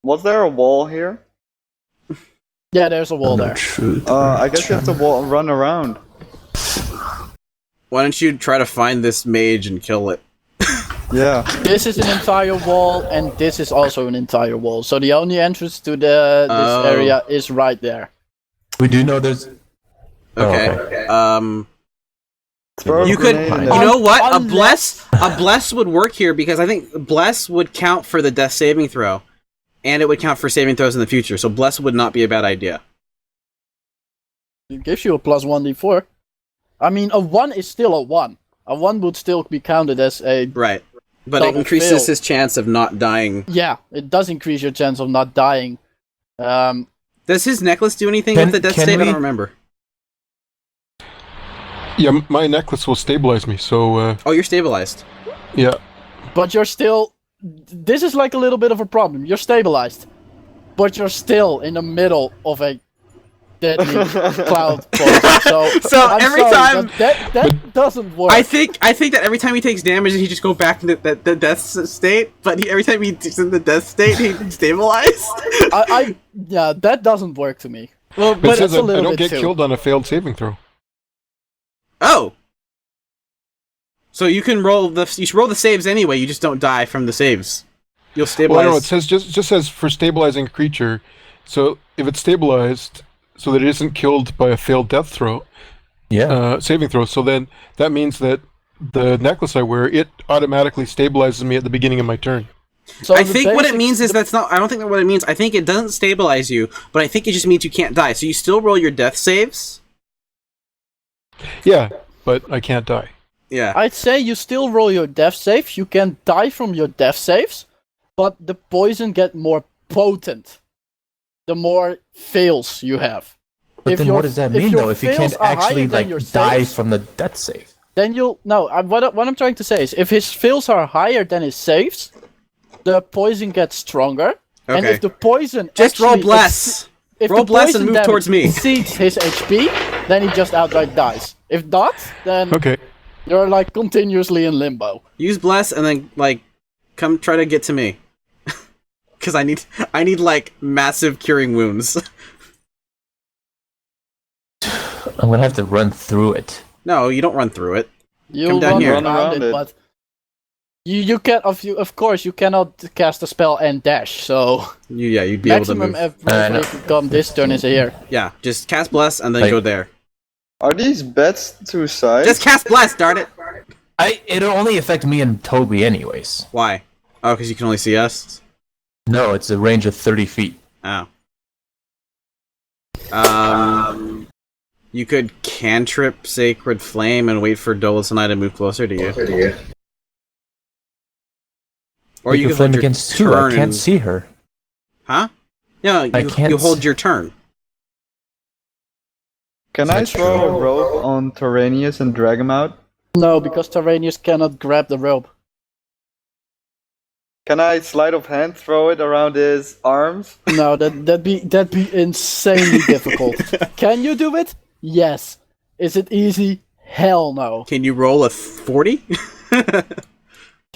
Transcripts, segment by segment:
Was there a wall here? Yeah, there's a wall there. I guess you have to run around. Why don't you try to find this mage and kill it? Yeah. This is an entire wall, and this is also an entire wall. So the only entrance to this area is right there. We do know there's... Okay. You could, grenade you know what? A bless would work here because I think bless would count for the death saving throw, and it would count for saving throws in the future. So bless would not be a bad idea. It gives you a plus 1d4. I mean, a 1 is still a 1. A 1 would still be counted as a right, but it increases fail. his chance of not dying. Yeah, it does increase your chance of not dying. Does his necklace do anything with the death save? I don't remember. Yeah, my necklace will stabilize me, so... Oh, you're stabilized. Yeah. But you're still... This is like a little bit of a problem. You're stabilized, but you're still in the middle of a deadly cloud poison. So every time... That doesn't work. I think that every time he takes damage, he just go back into the death state, but every time he's in the death state, he's stabilized. Yeah, that doesn't work to me. Well, but it says it's a little I don't bit get too. killed on a failed saving throw. Oh! So you can roll the saves anyway, you just don't die from the saves. You'll stabilize... Well, no, it says just says for stabilizing a creature, so if it's stabilized so that it isn't killed by a failed death throw, saving throw, so then that means that the necklace I wear, it automatically stabilizes me at the beginning of my turn. So I think what it means is that's not... I don't think that's what it means. I think it doesn't stabilize you, but I think it just means you can't die. So you still roll your death saves? Yeah, but I can't die. Yeah. I'd say you still roll your death saves. You can die from your death saves, but the poison get more potent the more fails you have. But then what does that mean, though, if you can't actually die from the death save? Then you'll... No, what I'm trying to say is, if his fails are higher than his saves, the poison gets stronger. Okay. And if the poison... Just roll bless! Roll bless and move towards me. Exceeds his HP, then he just outright dies. If not, then you're like continuously in limbo. Use bless and then come try to get to me. Cause I need like massive curing wounds. I'm gonna have to run through it. No, you don't run through it. You'll Come down here. Run around it. But you can of course you cannot cast a spell and dash, so you'd be able to move. Maximum if you come this turn is here. Yeah, just cast bless and then go there. Are these bets two sides? Just cast bless, darn it! It'll only affect me and Toby anyways. Why? Oh, because you can only see us? No, it's a range of 30 feet. Oh. You could cantrip Sacred Flame and wait for Dolos and I to move closer to you. Or you could hold your against turn. I can't see her. Huh? No, you hold your turn. Can I throw a rope on Tyraneus and drag him out? No, because Tyraneus cannot grab the rope. Can I sleight of hand throw it around his arms? No, that'd be insanely difficult. Can you do it? Yes. Is it easy? Hell no. Can you roll a 40? Can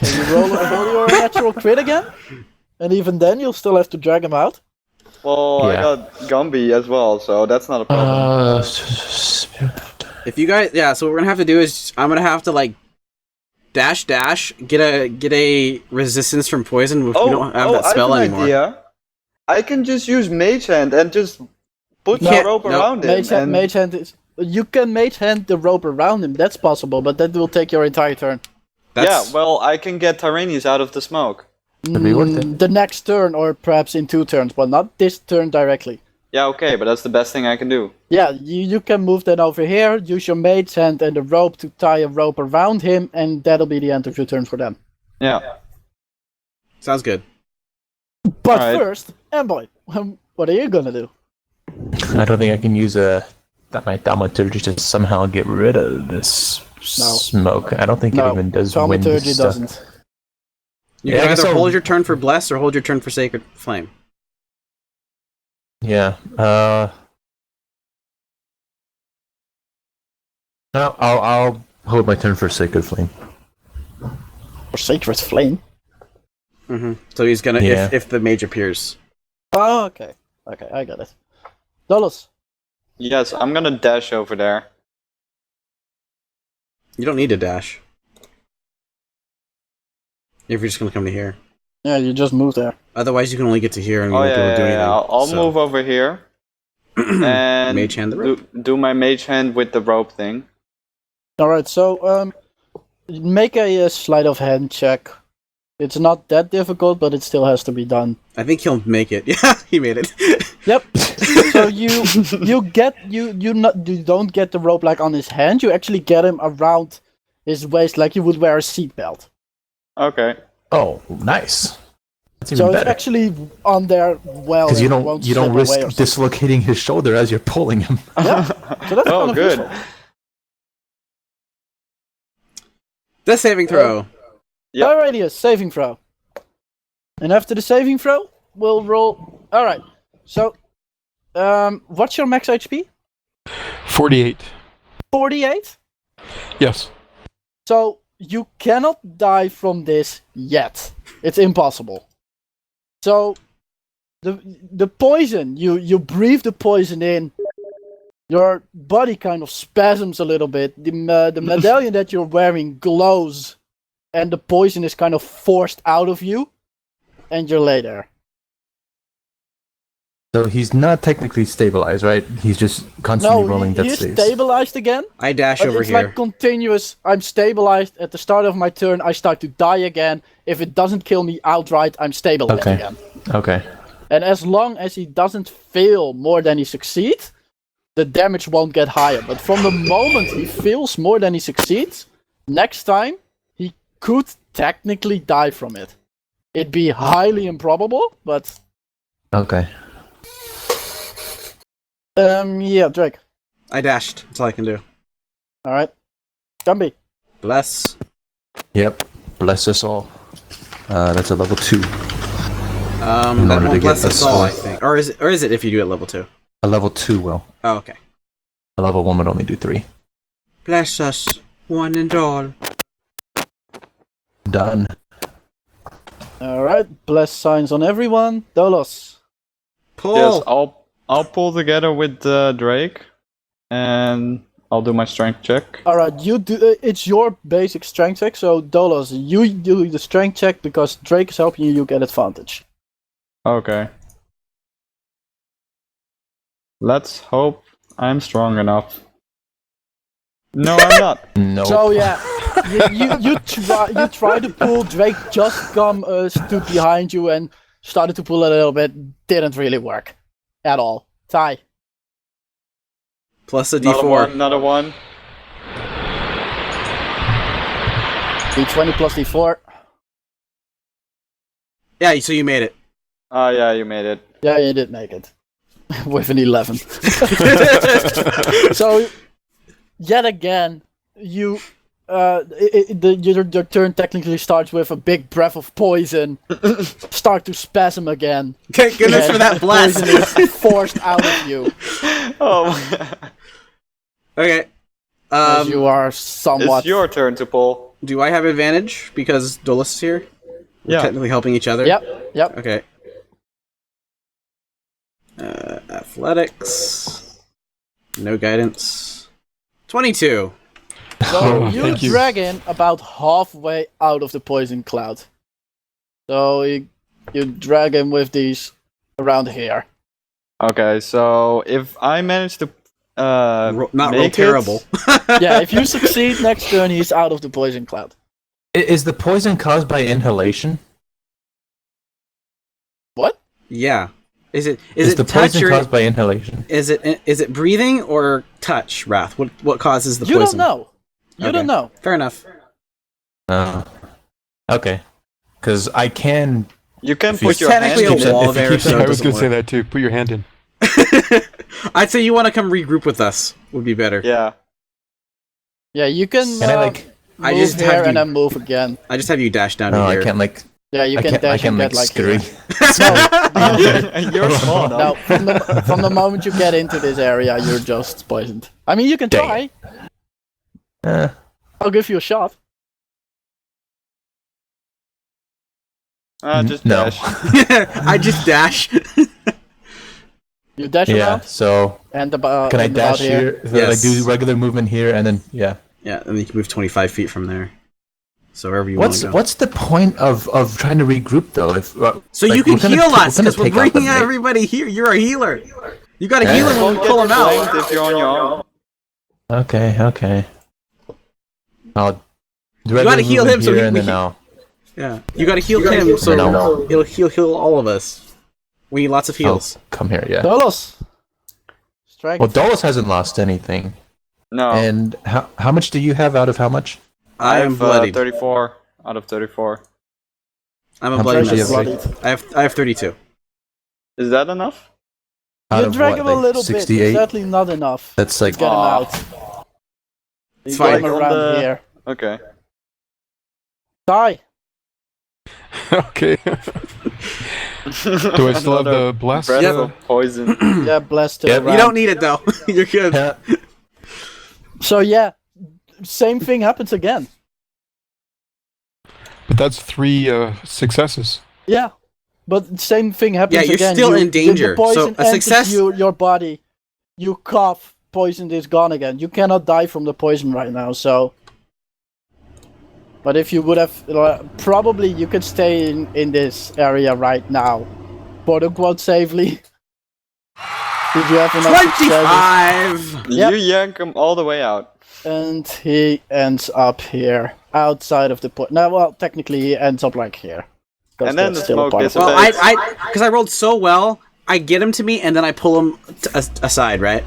you roll a 40 or a natural crit again? And even then, you'll still have to drag him out? Well, I got Gumby as well, so that's not a problem. If you guys... Yeah, so what we're gonna have to do is... I'm gonna have to, dash, get a resistance from poison if we don't have that spell anymore. Idea. I can just use Mage Hand and just put the rope around him. Mage Hand is... You can Mage Hand the rope around him, that's possible, but that will take your entire turn. Yeah, well, I can get Tyraneus out of the smoke. The next turn, or perhaps in 2 turns, but not this turn directly. Yeah, okay, but that's the best thing I can do. Yeah, you can move that over here, use your Mage Hand and the rope to tie a rope around him, and that'll be the end of your turn for them. Yeah. Sounds good. But first, Mboy, what are you gonna do? I don't think I can use my thaumaturgy to somehow get rid of this smoke. I don't think it even does wind thaumaturgy stuff. doesn't. You can either hold your turn for Bless or hold your turn for Sacred Flame. Yeah. No, I'll hold my turn for Sacred Flame. For Sacred Flame? Mm-hmm. So he's gonna if the mage appears. Oh, okay. Okay, I got it. Dolos. Yes, I'm gonna dash over there. You don't need to dash. If you're just gonna come to here. Yeah, you just moved there. Otherwise, you can only get to here and you Oh won't be able to do anything. I'll move over here and Mage hand the rope. do my mage hand with the rope thing. Alright, so make a sleight of hand check. It's not that difficult, but it still has to be done. I think he'll make it. Yeah, he made it. Yep. So you don't get the rope like on his hand. You actually get him around his waist like you would wear a seatbelt. Okay. Oh, nice. That's even So better. it's actually on there well. Because you won't don't slip away or risk something. dislocating his shoulder as you're pulling him. Yeah. So that's Oh, kind of good. useful. The saving throw. Yep. Alrighty, a saving throw. And after the saving throw, we'll roll. Alright. So, what's your max HP? 48. 48? Yes. So, you cannot die from this yet. It's impossible. So, the poison, you breathe the poison in, your body kind of spasms a little bit, the medallion that you're wearing glows, and the poison is kind of forced out of you, and you're lay there. So he's not technically stabilized, right? He's just constantly rolling death he's saves. stabilized again. I dash But over it's here. like continuous. I'm stabilized. At the start of my turn, I start to die again. If it doesn't kill me outright, I'm stabilized Okay. again. Okay. And as long as he doesn't fail more than he succeeds, the damage won't get higher. But from the moment he fails more than he succeeds, next time, he could technically die from it. It'd be highly improbable, but... Okay. Yeah, Drake. I dashed. That's all I can do. Alright. Gumby. Bless. Yep. Bless us all. That's a level 2. That order to won't get bless a us all, I sword. think. Or is it if you do it level 2? A level 2 will. Oh, okay. A level 1 would only do 3. Bless us, one and all. Done. Alright. Bless signs on everyone. Dolos. Pull! Yes, I'll pull together with Drake, and I'll do my strength check. Alright, you do. It's your basic strength check, so Dolos, you do the strength check because Drake is helping you, you get advantage. Okay. Let's hope I'm strong enough. No, I'm not. No. So yeah, you try to pull. Drake just stood behind you and started to pull a little bit. Didn't really work at all. Ty. Plus a Another d4. one, another one. D20 plus D4. Yeah, so you made it. Ah, yeah, you made it. Yeah, you did make it with an 11. So yet again, your turn technically starts with a big breath of poison. Start to spasm again. Okay, goodness and for that blast. Poison is forced out of you Oh, Okay. as you are somewhat. it's your turn to pull. Do I have advantage because Dolos is here? We're Yeah. technically helping each other? Yep. Okay. Athletics. No guidance. 22. So Oh, you thank you. drag in about halfway out of the poison cloud. So you drag him with these around here. Okay, so if I manage to Not real make terrible. Yeah, if you succeed next turn, he's out of the poison cloud. Is the poison caused by inhalation? What? Yeah. Is it Is the touch poison or caused by inhalation? is it breathing or touch, Wrath? What causes the You poison? don't know. You Okay. don't know. Fair enough. Okay. Because I can... You can If put he's your hand technically in a it. wall if he there, keeps so it- it I was doesn't going to say work. that too. Put your hand in. I'd say you want to come regroup with us. Would be better. Yeah. Yeah, you can Can I, like... move I just here have and you- then move again. I just have you dash down No, to I here. can't, like... Yeah, you can I dash can, and like, get like scurry. here. You're small, No, from the moment you get into this area, you're just poisoned. I mean, you can Dang try. I'll give you a shot. Just No. dash. I just dash. You dash Yeah. around So and about. can I and about dash here? So, like Yes. do regular movement here, and then yeah. Yeah, and then you can move 25 feet from there. So wherever you want to go. What's the point of trying to regroup though? If So like, you can we're gonna heal t- us because we're take out the bringing mate. everybody here. You're a healer. You gotta heal him when we Don't pull him get flanked out. if you're on your own. Okay. I'll You gotta heal him so here, he and can. then I'll. Yeah, you gotta heal him so No. he'll heal all of us. We need lots of heals. I'll come here, yeah. Dolos. Strength. Well, Dolos hasn't lost anything. No. And how much do you have out of how much? I am have bloodied. 34 out of 34. I'm a How bloody much do you mess. have? Bloodied. I have 32. Is that enough? Out You of drag what, him like a little 68? bit. Exactly not enough. That's like Get him Aw. out. It's You fine. get him around On the- here. Okay. Die. Okay. Do I still have the blast? Breath Yep. of poison. Yeah, blast it Yep. around. You don't need it though. You're good. Yeah. So yeah, same thing happens again. But that's 3 successes. Yeah, but same thing happens Yeah, you're again. still in danger. The poison So a success- enters your body. You cough, poison is gone again. You cannot die from the poison right now, so... But if you would have... probably you could stay in this area right now. Quote-unquote safely. Did you have enough successes? 25! Yep. You yank him all the way out. And he ends up here, outside of the point. No, well, technically he ends up like here. 'Cause And then that's the still a smoke part of it. Well, dissipates. because I rolled so well, I get him to me and then I pull him aside, right?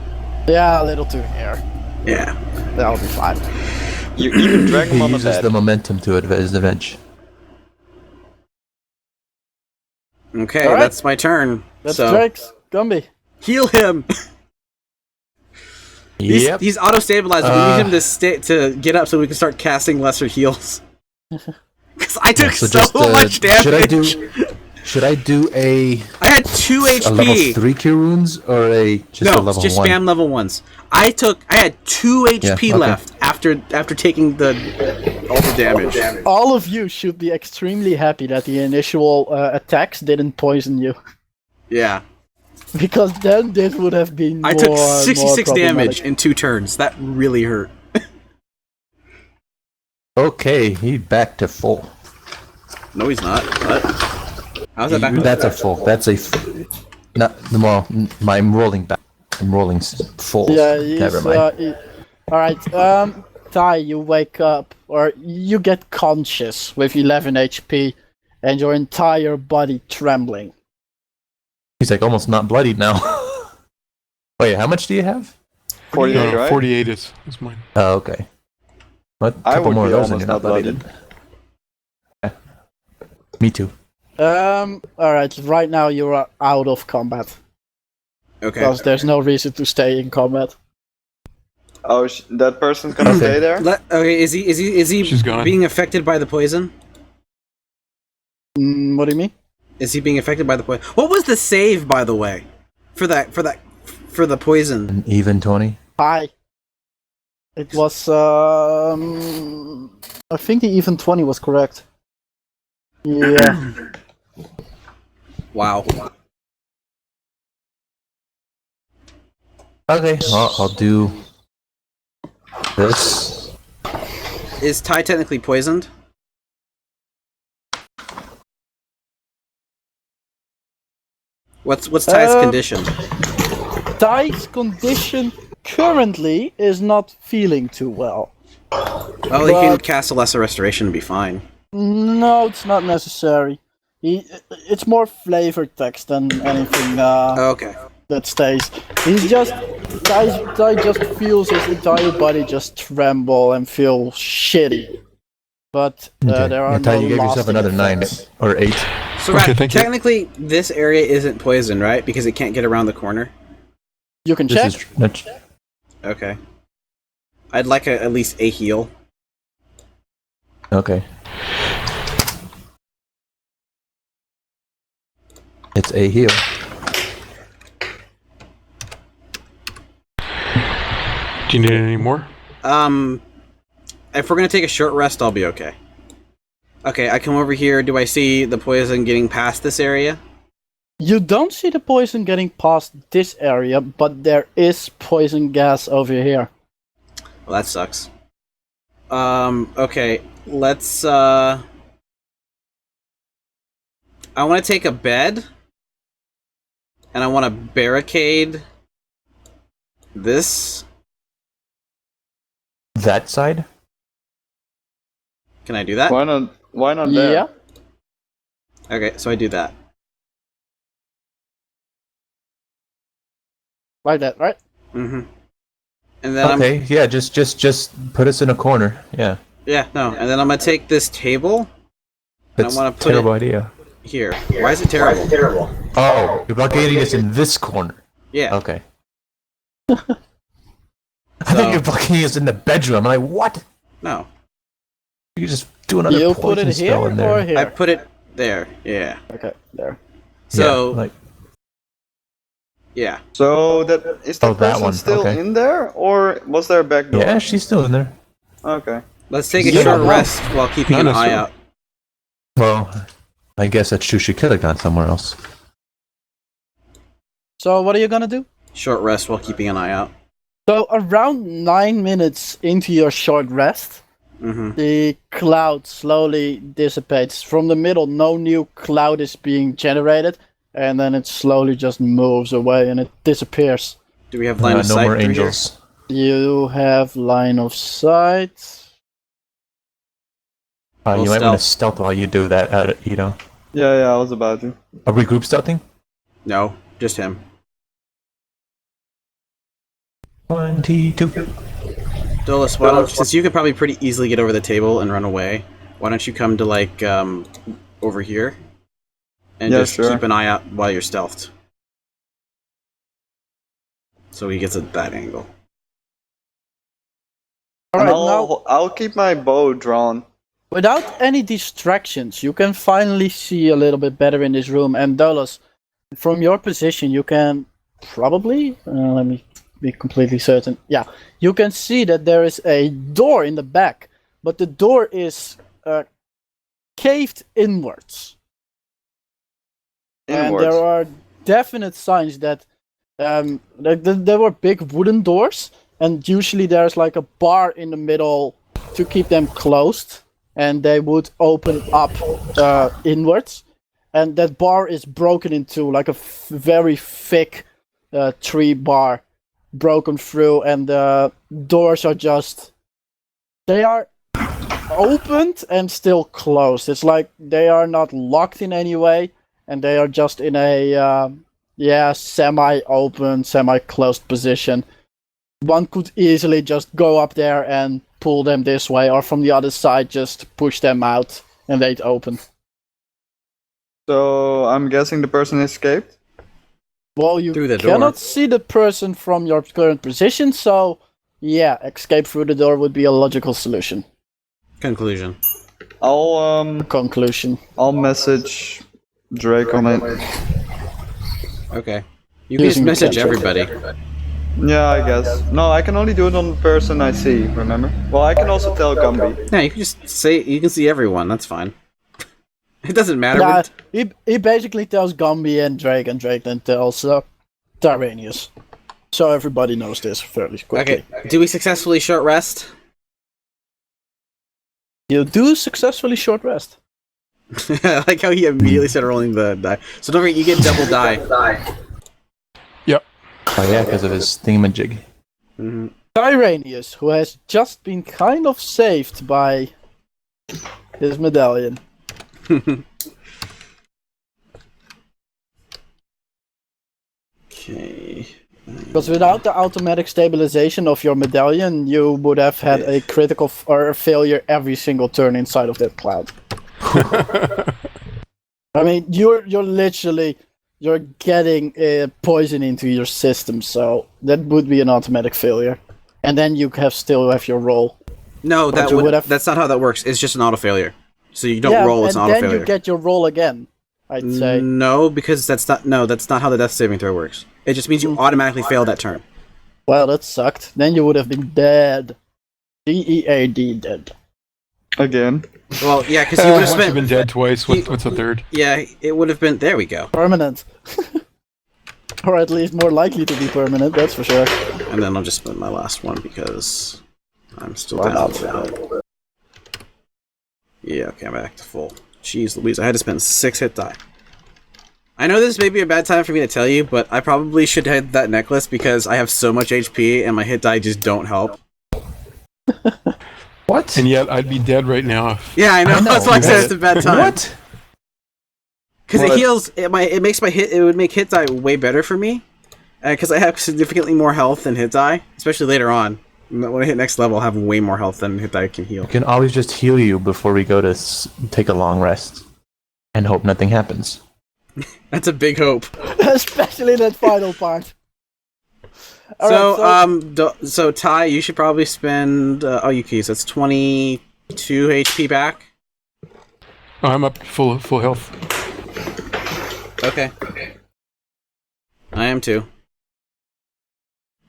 Yeah, a little to here. Yeah. That'll be fine. You even drag He him on the uses bed. the momentum to his advantage. Okay, Alright. that's my turn. That's so Drake's Gumby. heal him. Yep. He's auto stabilized. We need him to get up so we can start casting lesser heals. Because I took so much damage. Should I do a I had 2 level HP. 3 cure wounds or a just a No, level just 1? spam level 1s. I had 2 HP okay. left after taking all the damage. All of you should be extremely happy that the initial attacks didn't poison you. Yeah. Because then this would have been I took more 66 damage problematic. in 2 turns. That really hurt. Okay, he's back to full. No, he's not. What? How's that back? That's a full. That's a not well. I'm rolling back. I'm rolling full. Yeah, Never mind. Alright, Ty, you wake up, or you get conscious with 11 HP, and your entire body trembling. He's like almost not bloodied now. Wait, how much do you have? 48, right? 48 is mine. Oh, okay. What? I Couple would more be of those and almost you're not not bloodied. Yeah. Me too. Alright, right now you're out of combat. Okay. Because there's no reason to stay in combat. Oh, that person's gonna stay there? Okay, is he She's gone. being affected by the poison? What do you mean? Is he being affected by the poison? What was the save, by the way, for the poison? An even 20. Hi. It was, I think the even 20 was correct. Yeah. Wow. Okay, I'll do this. Is Ty technically poisoned? What's Ty's condition? Ty's condition currently is not feeling too well. Well, he can cast a lesser restoration and be fine. No, it's not necessary. It's more flavor text than anything Okay. that stays. He's just Ty just feels his entire body just tremble and feel shitty. But Okay. there are Ty, no you gave yourself lasting another 9 effects. or 8. So Okay, thank you. technically, this area isn't poisoned, right? Because it can't get around the corner. You can This check. is that's, Okay. I'd like at least a heal. okay. It's a heal. Do you need any more? If we're gonna take a short rest, I'll be okay. Okay, I come over here. Do I see the poison getting past this area? You don't see the poison getting past this area, but there is poison gas over here. Well, that sucks. Okay, let's, I want to take a bed, and I want to barricade this. That side? Can I do that? Why not? Why not there? Yeah. Okay, so I do that. Like that, right? Mm-hmm. And then Okay, yeah, just put us in a corner. Yeah. Yeah, no, and then I'm gonna take this table. That's I want a to put terrible it idea. here. Why is it terrible? Oh, you're blockading us in this corner. Yeah. Okay. I think you're blockading us in the bedroom. I'm like, what? No. You just do another You poison put it here spell in there. or here? I put it there. Yeah. Okay, there. So yeah, like, yeah. So that is the Oh, that person one, still okay. in there, or was there a back door? yeah, she's still in there. Okay. Let's take a Yeah. short rest while keeping Not an eye necessarily. out. Well, I guess that's true. She could have gone somewhere else. So what are you gonna do? Short rest while keeping an eye out. So around 9 minutes into your short rest, Mm-hmm. the cloud slowly dissipates. From the middle, no new cloud is being generated, and then it slowly just moves away and it disappears. Do we have line of No sight more through here? angels. You have line of sight. Roll You might want to stealth. stealth while you do that, Ito. Yeah, I was about to. Are we group stealthing? No, just him. 22. Dolos, why don't, since you could probably pretty easily get over the table and run away, why don't you come to like over here and Yeah, just sure. keep an eye out while you're stealthed, so he gets at that angle. And Alright, now I'll keep my bow drawn. without any distractions, you can finally see a little bit better in this room. And Dolos, from your position, you can probably let me be completely certain. Yeah, you can see that there is a door in the back, but the door is caved inwards. And Inwards. there are definite signs that there were big wooden doors, and usually there's like a bar in the middle to keep them closed, and they would open up inwards. And that bar is broken into like a very thick tree bar, broken through, and the doors are just, they are opened and still closed. It's like they are not locked in any way, and they are just in a semi-open, semi-closed position. One could easily just go up there and pull them this way, or from the other side just push them out and they'd open. So I'm guessing the person escaped? Well, you Through the door. cannot see the person from your current position, so yeah, escape through the door would be a logical solution. Conclusion. Conclusion. I'll message Drake on it. Okay. You can just Using the message cantrip. everybody. Yeah, I guess. No, I can only do it on the person I see, remember? Well, I can also tell Gumby. Yeah, you can just say, you can see everyone, that's fine. It doesn't matter. Nah, he basically tells Gumby and Drake then tells Tyraneus. So everybody knows this fairly quickly. Okay, do we successfully short rest? You do successfully short rest. I like how he immediately started rolling the die. So don't forget, you get double die. Yep. Oh yeah, because of his thingamajig. Mm-hmm. Tyraneus, who has just been kind of saved by his medallion. Okay. Because without the automatic stabilization of your medallion, you would have had a critical or a failure every single turn inside of that cloud. I mean, you're literally getting poison into your system, so that would be an automatic failure. And then you still have your roll. No, But you would have- that's not how that works. It's just an auto failure. So you don't roll, it's an auto and then failure. you get your roll again, I'd say. No, because that's not how the death saving throw works. It just means you automatically fail that turn. Well, that sucked. Then you would have been dead. DEAD, dead. Again. Well, yeah, because you would have Once spent. you've been dead twice, what's a third? Yeah, it would have been. There we go. Permanent. Or at least more likely to be permanent, that's for sure. And then I'll just spend my last one because I'm still down. Yeah, okay, I'm back to full. Jeez Louise, I had to spend 6 hit die. I know this may be a bad time for me to tell you, but I probably should hit that necklace because I have so much HP and my hit die just don't help. What? And yet, I'd be dead right now. Yeah, I know. That's why I said it's a bad time. What? Because it heals. It makes my hit. It would make hit die way better for me. Because I have significantly more health than hit die, especially later on. When I hit next level, I'll have way more health than hit die can heal. I can always just heal you before we go to take a long rest and hope nothing happens. That's a big hope. Especially that final part. So Ty, you should probably spend. You can use that's 22 HP back. Oh, I'm up full health. Okay. I am too.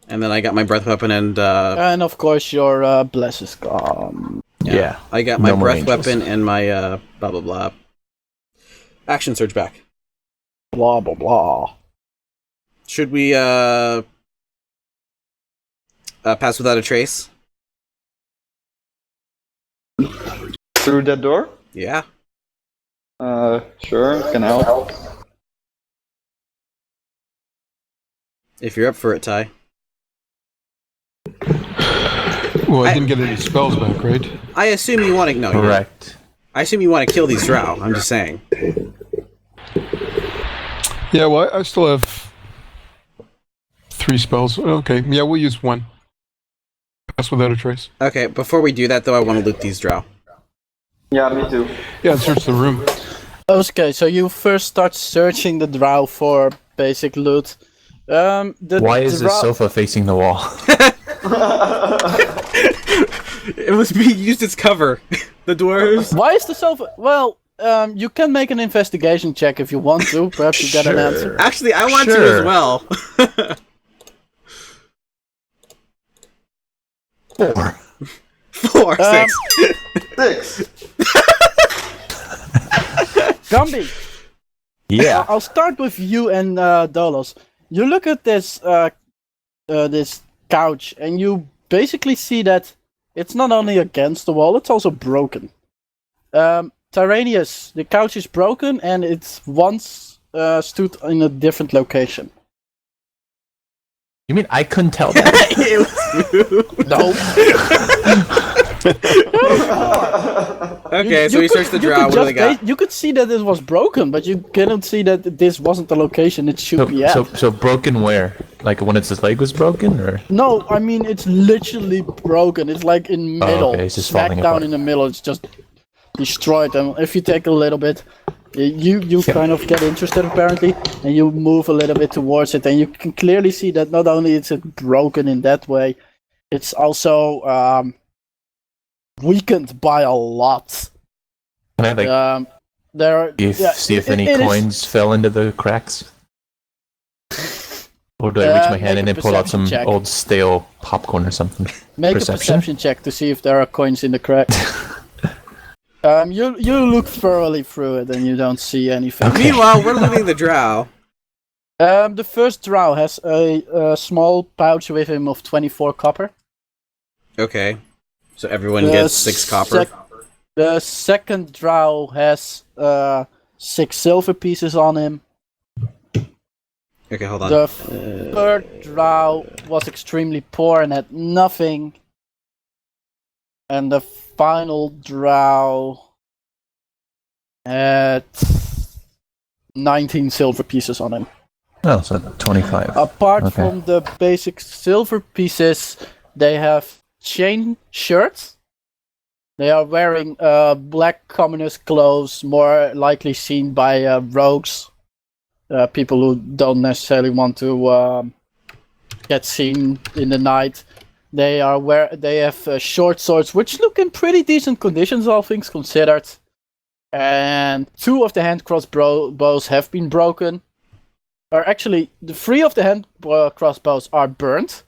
And then I got my breath weapon and of course your bless is gone. yeah. I got my breath weapon and my blah blah blah. Action surge back. Blah blah blah. Should we pass without a trace? Through that door? Yeah. Sure, can help. If you're up for it, Ty. Well, I didn't get any spells back, right? I assume you want to... No, Correct. I assume you want to kill these drow. I'm just saying. Yeah, well, I still have 3 spells. Okay, yeah, we'll use 1. Pass without a trace. Okay, before we do that, though, I want to loot these drow. Yeah, me too. Yeah, search the room. Okay, so you first start searching the drow for basic loot. Why is the sofa facing the wall? It was being used as cover. The dwarves. Why is the sofa? Well, you can make an investigation check if you want to. Perhaps you get an answer. Actually, I want to as well. 4. 4, 6. 6. Gumby. Yeah. I'll start with you and Dolos. You look at this this couch, and you basically see that it's not only against the wall; it's also broken. Tyraneus, the couch is broken, and it once stood in a different location. You mean I couldn't tell that? No. Okay, so we searched the drow. What do they got? You could see that it was broken, but you cannot see that this wasn't the location it should be at. So broken where? Like when its leg was broken, or? No, I mean it's literally broken. It's like in middle, okay, it's just smack falling down apart. in the middle. It's just destroyed. And if you take a little bit, you kind of get interested apparently, and you move a little bit towards it, and you can clearly see that not only is it broken in that way, it's also weakened by a lot. Can I see if any coins fell into the cracks? Or do I reach my hand in and pull out some old stale popcorn or something? Make a perception check to see if there are coins in the cracks. You look thoroughly through it and you don't see anything. Okay. Meanwhile, we're looting the drow. The first drow has a small pouch with him of 24 copper. Okay. So everyone gets 6 copper. The second drow has 6 silver pieces on him. Okay, hold on. The third drow was extremely poor and had nothing. And the final drow had 19 silver pieces on him. Oh, so 25. Apart from the basic silver pieces, they have chain shirts. They are wearing black communist clothes, more likely seen by rogues. People who don't necessarily want to get seen in the night. They have short swords, which look in pretty decent conditions, all things considered. And 2 of the hand crossbows have been broken. Or actually, the 3 of the hand crossbows are burnt,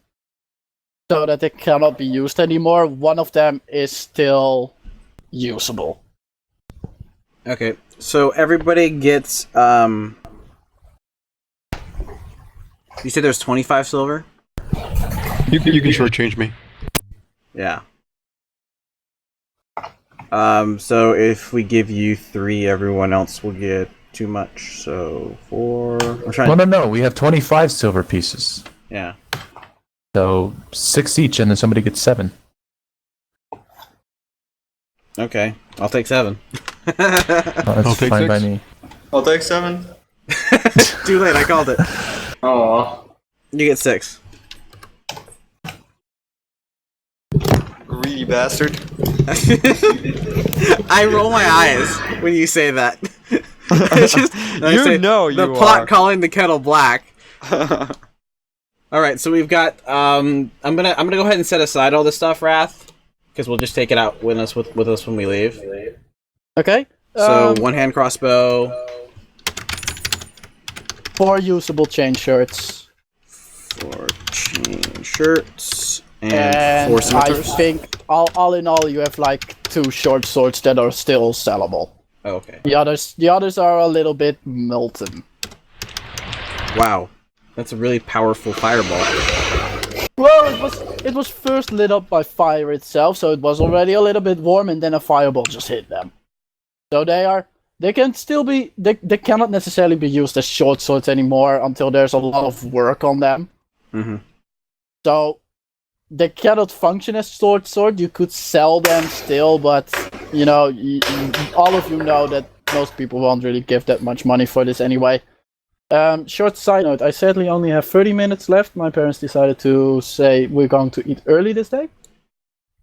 so that they cannot be used anymore. One of them is still usable. Okay, so everybody gets, you said there's 25 silver? You can shortchange me. Yeah. So if we give you 3, everyone else will get too much, so 4... No, we have 25 silver pieces. Yeah. So 6 each, and then somebody gets 7. Okay, I'll take 7. That's I'll take fine 6. by me. I'll take 7. Too late, I called it. Aww. You get 6. Greedy bastard. I roll my eyes when you say that. The pot calling the kettle black. Alright, so we've got I'm gonna go ahead and set aside all this stuff, Wrath. Because we'll just take it out with us when we leave. Okay. So 1 hand crossbow. 4 usable chain shirts. 4 chain shirts. And 4 scimitars. I think all in all you have like 2 short swords that are still sellable. Oh, okay. The others are a little bit molten. Wow. That's a really powerful fireball. Well, it was first lit up by fire itself, so it was already a little bit warm, and then a fireball just hit them. So they can still be, they cannot necessarily be used as short swords anymore until there's a lot of work on them. Mm-hmm. So they cannot function as sword. You could sell them still, but you know, all of you know that most people won't really give that much money for this anyway. Short side note, I sadly only have 30 minutes left. My parents decided to say we're going to eat early this day.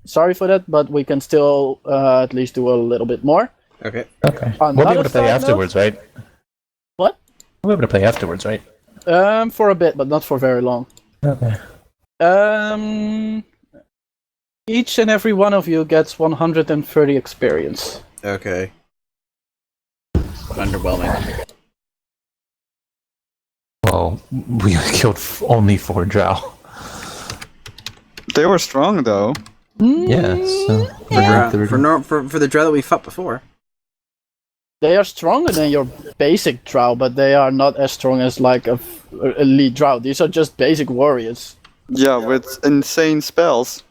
Sorry for that, but we can still at least do a little bit more. Okay. We'll be able to play afterwards, right? What? We'll be able to play afterwards, right? For a bit, but not for very long. Okay. Each and every one of you gets 130 experience. Okay. Underwhelming. Well, we killed only 4 drow. They were strong though. Yeah, so For the drow that we fought before. They are stronger than your basic drow, but they are not as strong as like a elite drow. These are just basic warriors. Yeah, with insane spells.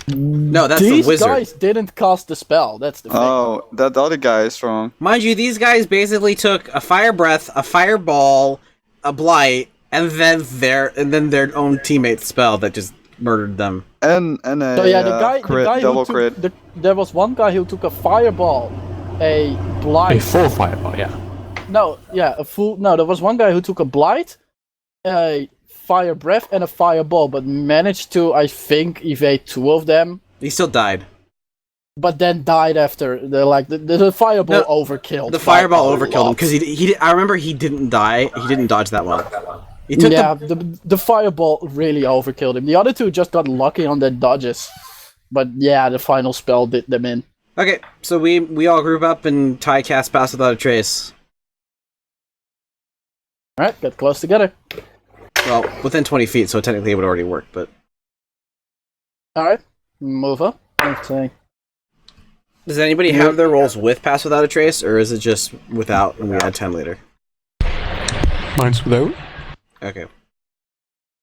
No, that's These the wizard. guys didn't cast the spell. That's the thing. Oh, that other guy is strong. Mind you, these guys basically took a fire breath, a fireball, a blight, and then their own teammate's spell that just murdered them. And a So yeah, the guy double who crit. took there was one guy who took a fireball, a blight. a full fireball, yeah. There was one guy who took a blight, a fire breath, and a fireball, but managed to, I think, evade 2 of them. He still died. But then died after the fireball overkilled. The fireball overkilled him because he. I remember he didn't die. He didn't dodge that well. He took the fireball really overkilled him. The other 2 just got lucky on their dodges. But yeah, the final spell did them in. Okay, so we all group up and Ty cast Pass Without a Trace. Alright, get close together. Well, within 20 feet, so technically it would already work, but... Alright, move up. Okay. Does anybody have their rolls with Pass Without a Trace, or is it just without and we add 10 later? Mine's without. Okay.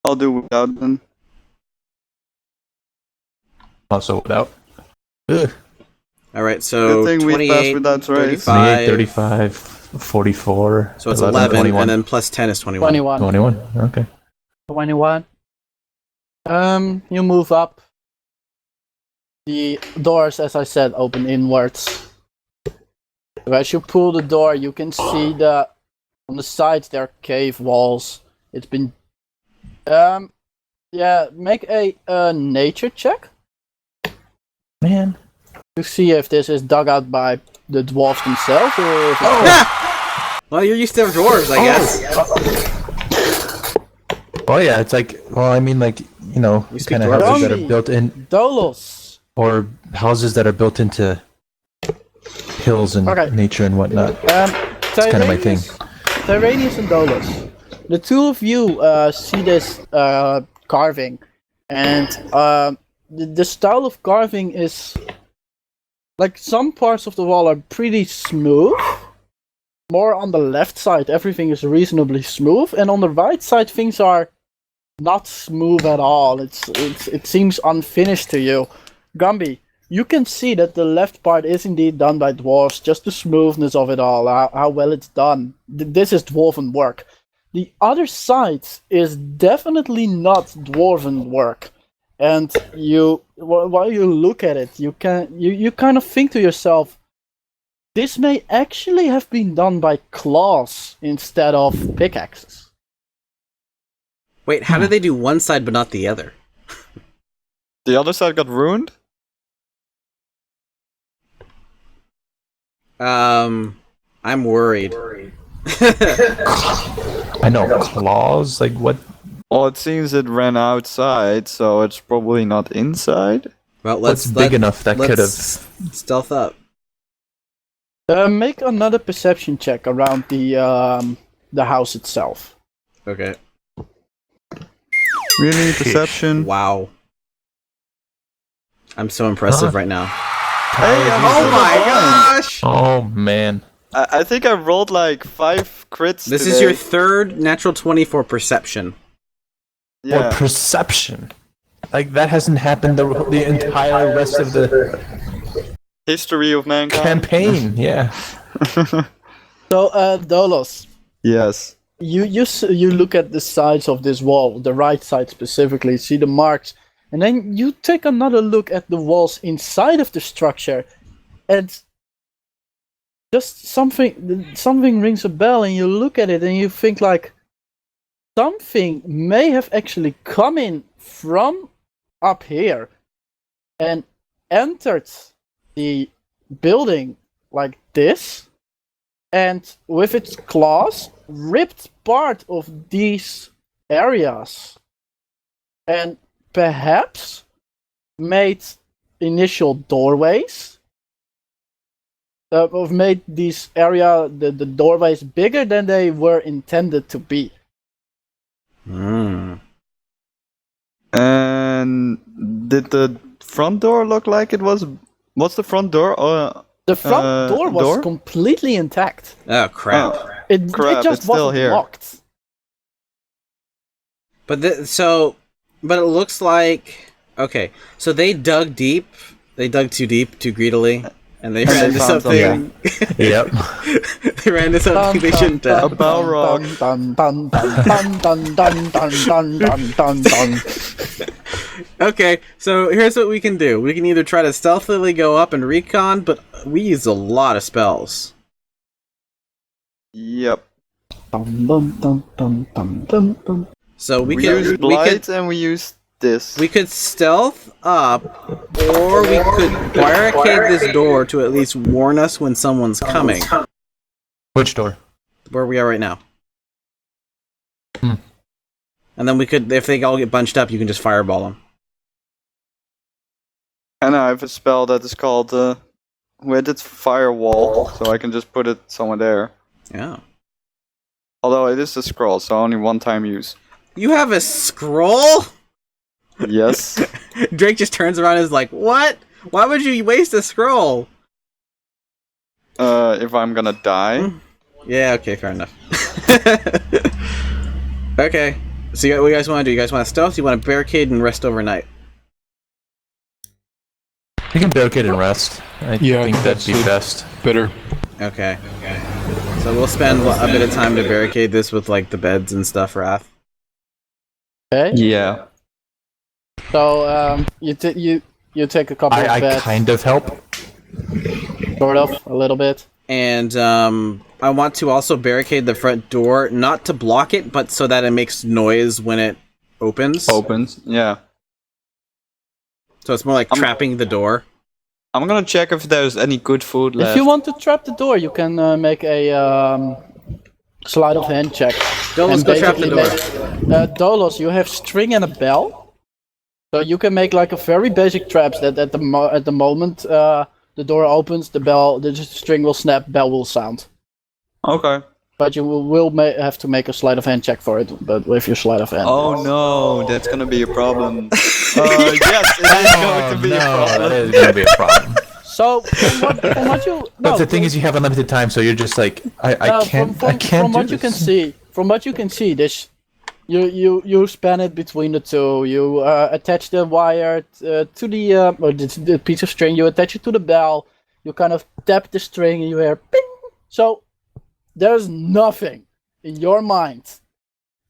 I'll do without then. Also without. Ugh. Alright, so Good thing we 28, passed without trace. 28, 35, 44. So it's 11, 21. And then plus 10 is 21. 21, okay. 21. You move up. The doors, as I said, open inwards. As you pull the door, you can see on the sides there are cave walls. It's been... make a nature check. Man. To see if this is dug out by the dwarves themselves, or if Well, you're used to dwarves, I guess. Oh yeah, it's like, well, I mean, like, you know, kind of houses that are built in... Dolos. Or houses that are built into hills and nature and whatnot. That's kind of my thing. Tyraneus and Dolos. The 2 of you see this carving, and the style of carving is like some parts of the wall are pretty smooth. More on the left side, everything is reasonably smooth, and on the right side, things are not smooth at all. It seems unfinished to you. Gumby, you can see that the left part is indeed done by dwarves, just the smoothness of it all, how well it's done. This is dwarven work. The other side is definitely not dwarven work. And while you look at it, you kind of think to yourself, this may actually have been done by claws instead of pickaxes. Wait, how did they do one side but not the other? The other side got ruined? I'm worried. I know, claws? Like, what? Well, it seems it ran outside, so it's probably not inside. Well, What's big enough that could have... stealth up. Make another perception check around the house itself. Okay. Really? Perception? Wow. I'm so impressive right now. Hey, Oh my gosh! Oh, man. I think I rolled like 5 crits This today. is your third natural 20 for perception. Yeah. Or perception. Like, that hasn't happened the entire rest of the History of mankind. campaign, yeah. So, Dolos, Yes. you look at the sides of this wall, the right side specifically, see the marks, and then you take another look at the walls inside of the structure, and just something rings a bell, and you look at it and you think like something may have actually come in from up here and entered the building like this, and with its claws ripped part of these areas and perhaps made initial doorways, have made these the doorways bigger than they were intended to be. Hmm. And did the front door look like it was... What's the front door? The front door was completely intact. Oh crap! It just it's still wasn't here. locked. But it looks like so they dug deep. They dug too deep, too greedily, and they ran into found something. Yep. They ran into something they shouldn't have. A Balrog. Okay, so here's what we can do. We can either try to stealthily go up and recon, but we use a lot of spells. Yep. So we use blight and we use this. We could stealth up, or we could barricade this door to at least warn us when someone's coming. Which door? Where we are right now. Hmm. And then we could, if they all get bunched up, you can just fireball them. And I have a spell that is called it's firewall, so I can just put it somewhere there. Yeah. Although it is a scroll, so only one time use. You have a scroll? Yes. Drake just turns around and is like, "What? Why would you waste a scroll?" If I'm gonna die. Yeah, okay, fair enough. Okay, so what do you guys want to do? You guys want to stealth? You want to barricade and rest overnight? You can barricade and rest. I think that'd be best. Better. Okay. So we'll spend a bit of time to barricade this with like the beds and stuff, Wrath. Okay. Yeah. So you take a couple of I beds. kind of help. Sort of, a little bit. And I want to also barricade the front door, not to block it, but so that it makes noise when it opens. Opens, yeah. So it's more like trapping the door. I'm gonna check if there's any good food left. If you want to trap the door, you can make a sleight of hand check. Dolos, go trap the door. Dolos, you have string and a bell, so you can make like a very basic traps that at the moment the door opens, the string will snap, bell will sound. Okay. But you will have to make a sleight of hand check for it, but with your sleight of hand. Oh no, that's gonna be a problem. Yes, it is going to be a problem. That is going to be a problem. So from what you But the thing is, you have unlimited time, so you're just like, I can't From do what you can see, this you span it between the two. You attach the wire to the piece of string. You attach it to the bell. You kind of tap the string, and you hear ping. So there's nothing in your mind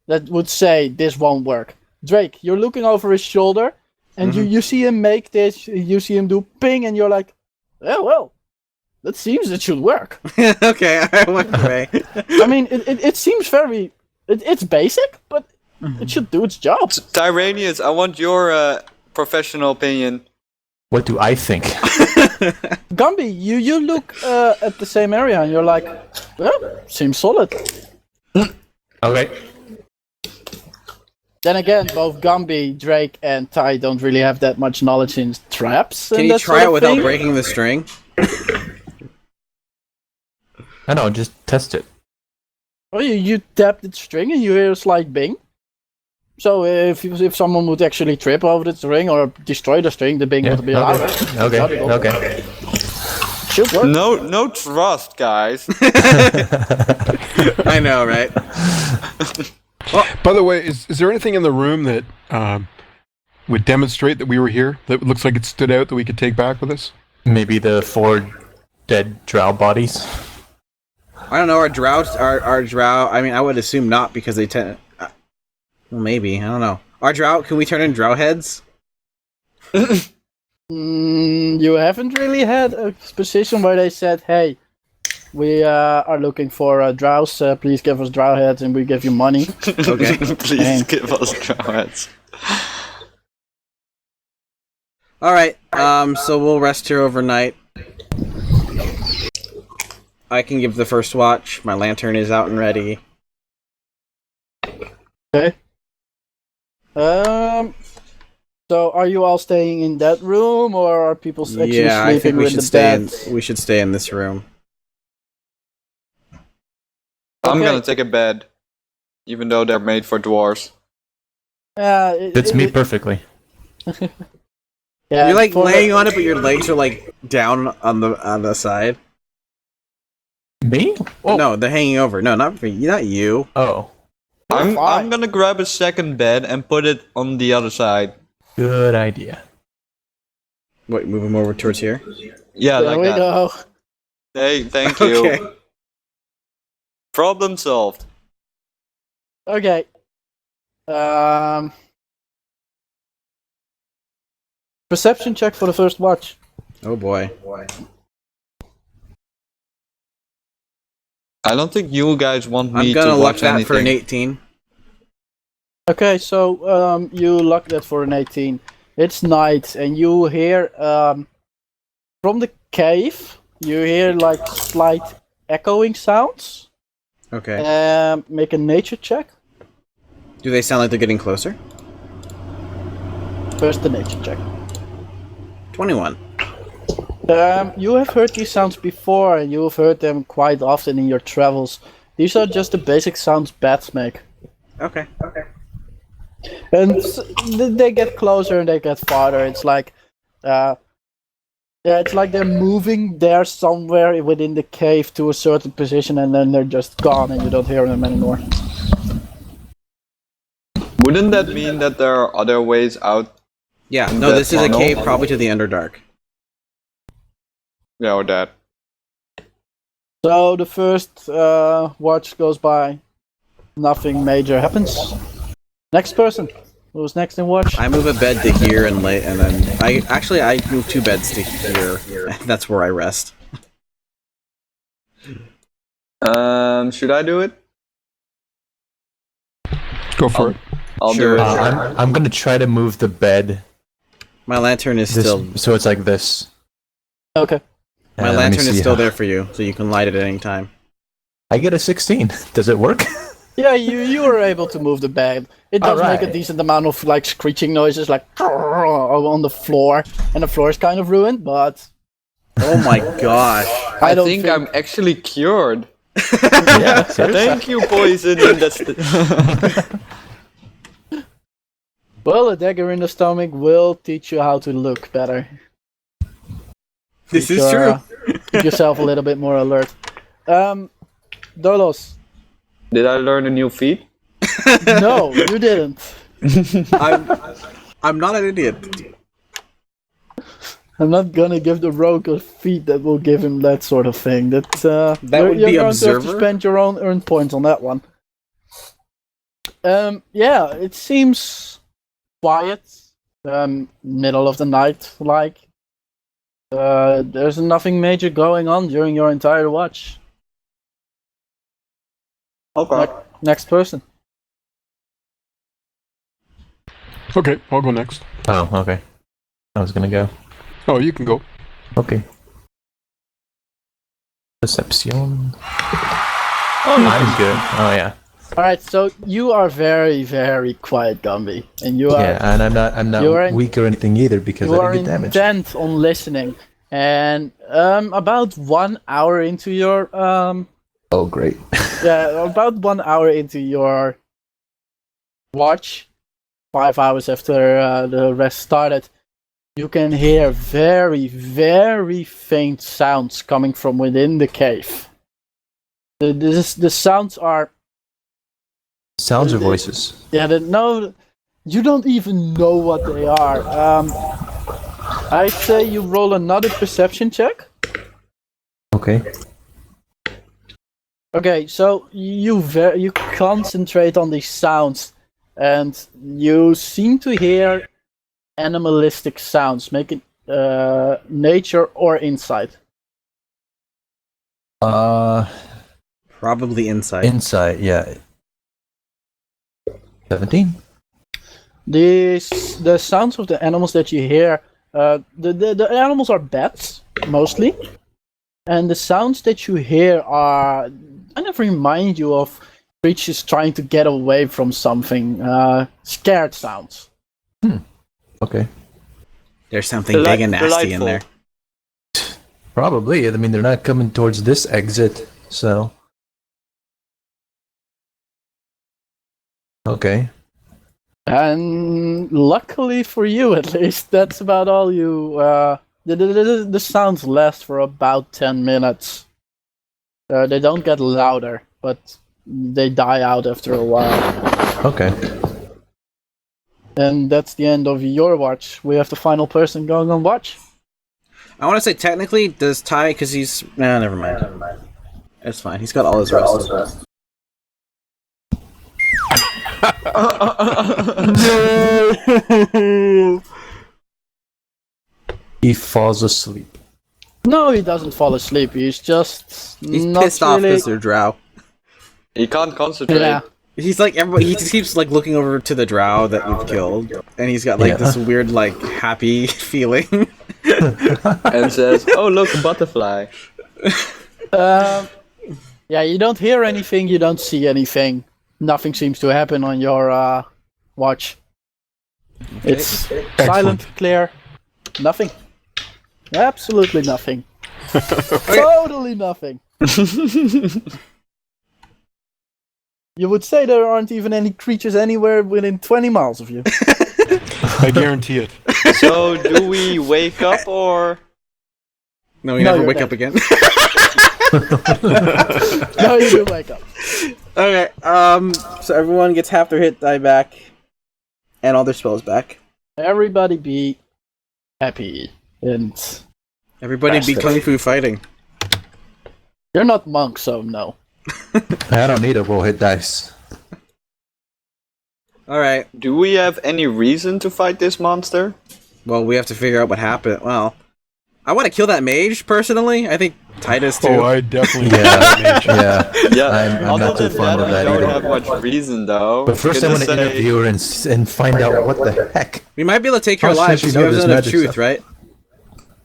that would say this won't work. Drake, you're looking over his shoulder, and you see him make this. You see him do ping, and you're like, oh, well, that seems it should work. Okay, I went away. I mean, it seems very... It's basic, but it should do its job. Tyraneus, I want your professional opinion. What do I think? Gumby, you look at the same area, and you're like, well, seems solid. Okay. Then again, both Gumby, Drake, and Ty don't really have that much knowledge in traps. Can you try it without breaking the string? I know, just test it. Oh, you tap the string and you hear a slight bing. So if someone would actually trip over the string or destroy the string, the bing would be louder. Okay. Should work. No trust, guys. I know, right? Well, by the way, is there anything in the room that would demonstrate that we were here? That looks like it stood out that we could take back with us? Maybe the 4 dead drow bodies. I don't know. Our drow. I mean, I would assume not because they tend. Well, maybe I don't know. Our drow. Can we turn in drow heads? You haven't really had a position where they said, "Hey, we are looking for drows. Please give us drow heads, and we give you money." Okay. Please give us drow heads. All right. So we'll rest here overnight. I can give the first watch. My lantern is out and ready. Okay. So are you all staying in that room, or are people actually sleeping I think we in should the stay bed? we should stay in this room. I'm Okay. gonna take a bed, even though they're made for dwarves. Fits me perfectly. Yeah, You're like for laying on it, but your legs are like down on the side. Me? Oh. No, they're hanging over. No, not for you. Not you. Oh. I'm gonna grab a second bed and put it on the other side. Good idea. Wait, move him over towards here. Yeah, There like we that. go. Hey, thank you. Okay. Problem solved. Okay. Perception check for the first watch. Oh boy. I don't think you guys want me I'm to gonna lock watch that anything. for an 18. Okay, so you lock that for an 18. It's night, and you hear from the cave. You hear like slight echoing sounds. Okay. Make a nature check. Do they sound like they're getting closer? First, the nature check. 21. You have heard these sounds before, and you have heard them quite often in your travels. These are just the basic sounds bats make. Okay. And they get closer and they get farther. It's like, it's like they're moving there somewhere within the cave to a certain position, and then they're just gone, and you don't hear them anymore. Wouldn't that mean that there are other ways out? Yeah. In No, that this is a tunnel? cave, probably to the Underdark. Yeah, or that. So the first watch goes by. Nothing major happens. Next person. Who's next in watch? I move a bed to here and then I move 2 beds to here. That's where I rest. Should I do it? Go for it. I'll Sure. do it. I'm gonna try to move the bed My lantern is still so it's like this. Okay. my Let me lantern is see still how- there for you, so you can light it at any time. I get a 16. Does it work? Yeah, you were able to move the bed. It does make a Alright. decent amount of like screeching noises, like on the floor, and the floor is kind of ruined. But Oh my gosh. I don't think I'm actually cured. Yeah. Seriously? Thank you, poison. That's the... well, a dagger in the stomach will teach you how to look better. This is true. Keep yourself a little bit more alert. Dolos. Did I learn a new feat? No, you didn't. I'm not an idiot. I'm not gonna give the rogue a feat that will give him that sort of thing. That would be you're going observer? to have to spend your own earned points on that one. Yeah, it seems quiet. Middle of the night, like. There's nothing major going on during your entire watch. Okay. Next person. Okay, I'll go next. Oh, okay. I was gonna go. Oh, you can go. Okay. Perception. Oh, I'm good. Oh yeah. Alright, so you are very, very quiet, Gumby. And you are Yeah, and I'm not weak or anything either because I didn't get damage. intent on listening. And about 1 hour into your Oh great. yeah, about 1 hour into your watch, 5 hours after the rest started, you can hear very, very faint sounds coming from within the cave. The sounds are... Sounds or voices? Yeah, no, you don't even know what they are. I say you roll another perception check. Okay. Okay, so you concentrate on these sounds, and you seem to hear animalistic sounds. Make it nature or insight. Probably insight. Insight, yeah. 17. The sounds of the animals that you hear, the animals are bats mostly, and the sounds that you hear are kind of remind you of creatures trying to get away from something. Scared sounds. Okay. There's something big and nasty in there. Probably. I mean, they're not coming towards this exit, so. Okay. And luckily for you, at least, that's about all you. The sounds last for about 10 minutes. They don't get louder, but they die out after a while. Okay. And that's the end of your watch. We have the final person going on watch. I want to say technically, does Ty, because he's... Nah, never mind. It's fine. He's got all his rest. He falls asleep. No, he doesn't fall asleep. He's just He's not pissed off really... because they're drow. He can't concentrate. Yeah. He's like everybody. He just keeps like looking over to the drow that we've killed, and he's got like this weird like happy feeling. And says, "Oh look, a butterfly." Yeah, you don't hear anything. You don't see anything. Nothing seems to happen on your watch. Okay. It's silent, clear. Nothing. Absolutely nothing. Totally nothing. You would say there aren't even any creatures anywhere within 20 miles of you. I guarantee it. So, do we wake up or...? No, you never wake up again. No, you do wake up. Okay, so everyone gets half their hit die back, and all their spells back. Everybody be happy, and... Everybody be kung fu fighting. You're not monks, so no. I don't need a roll hit dice. Alright. Do we have any reason to fight this monster? Well, we have to figure out what happened. Well, I want to kill that mage, personally. I think Titus, too. Oh, I definitely I'm not too fond of that I either. don't have much reason, though. But first I want to interview her and find out what the heck. We might be able to take her How alive, does she because we know have this enough magic truth, stuff? right?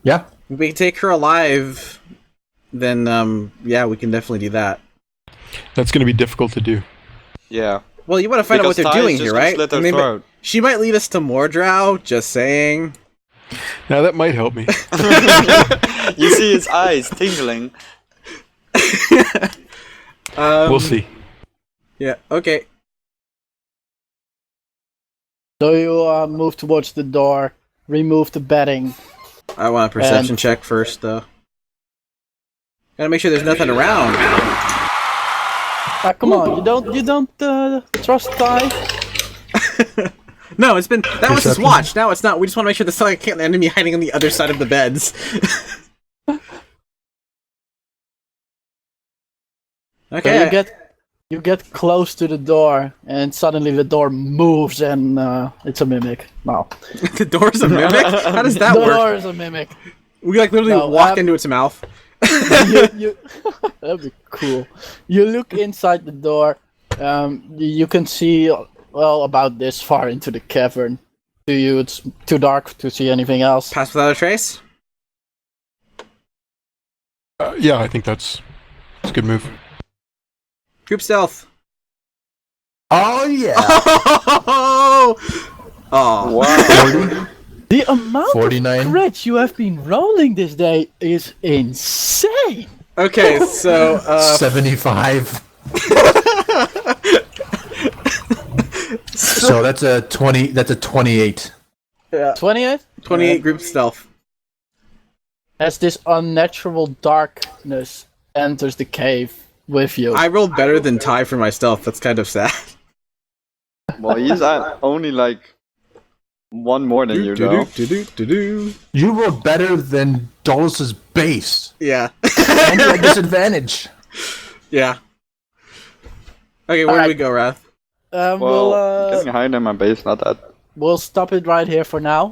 Yeah. If we can take her alive, then, yeah, we can definitely do that. That's going to be difficult to do. Yeah. Well, you want to find out what they're doing here, right? Slit her throat. She might lead us to more drow, just saying. Now, that might help me. You see his eyes tingling. We'll see. Yeah, okay. So you move towards the door, remove the bedding, I want a perception check first, though. Gotta make sure there's nothing around. Come on, you don't trust Ty? No, that was his watch. Now it's not. We just want to make sure there's not like an enemy hiding on the other side of the beds. Okay. So you get close to the door, and suddenly the door moves, and it's a mimic. No. The door's a mimic? How does that work? The door is a mimic. We like literally walked into its mouth. That'd be cool. You look inside the door. You can see about this far into the cavern. To you, it's too dark to see anything else. Pass without a trace? Yeah, I think that's a good move. Group stealth. Oh yeah. Oh wow. The amount 49. of crits you have been rolling this day is insane. Okay, so 75. So that's a 20. That's a 28. Yeah. 28? 28 group stealth. As this unnatural darkness enters the cave with you. I rolled better than Ty for my stealth. That's kind of sad. Well, he's only like one more than you, though. You were better than Dolos's base. Yeah. And you're at disadvantage. Yeah. Okay, where do we go, Wrath? Well, getting higher than my base, not that. We'll stop it right here for now.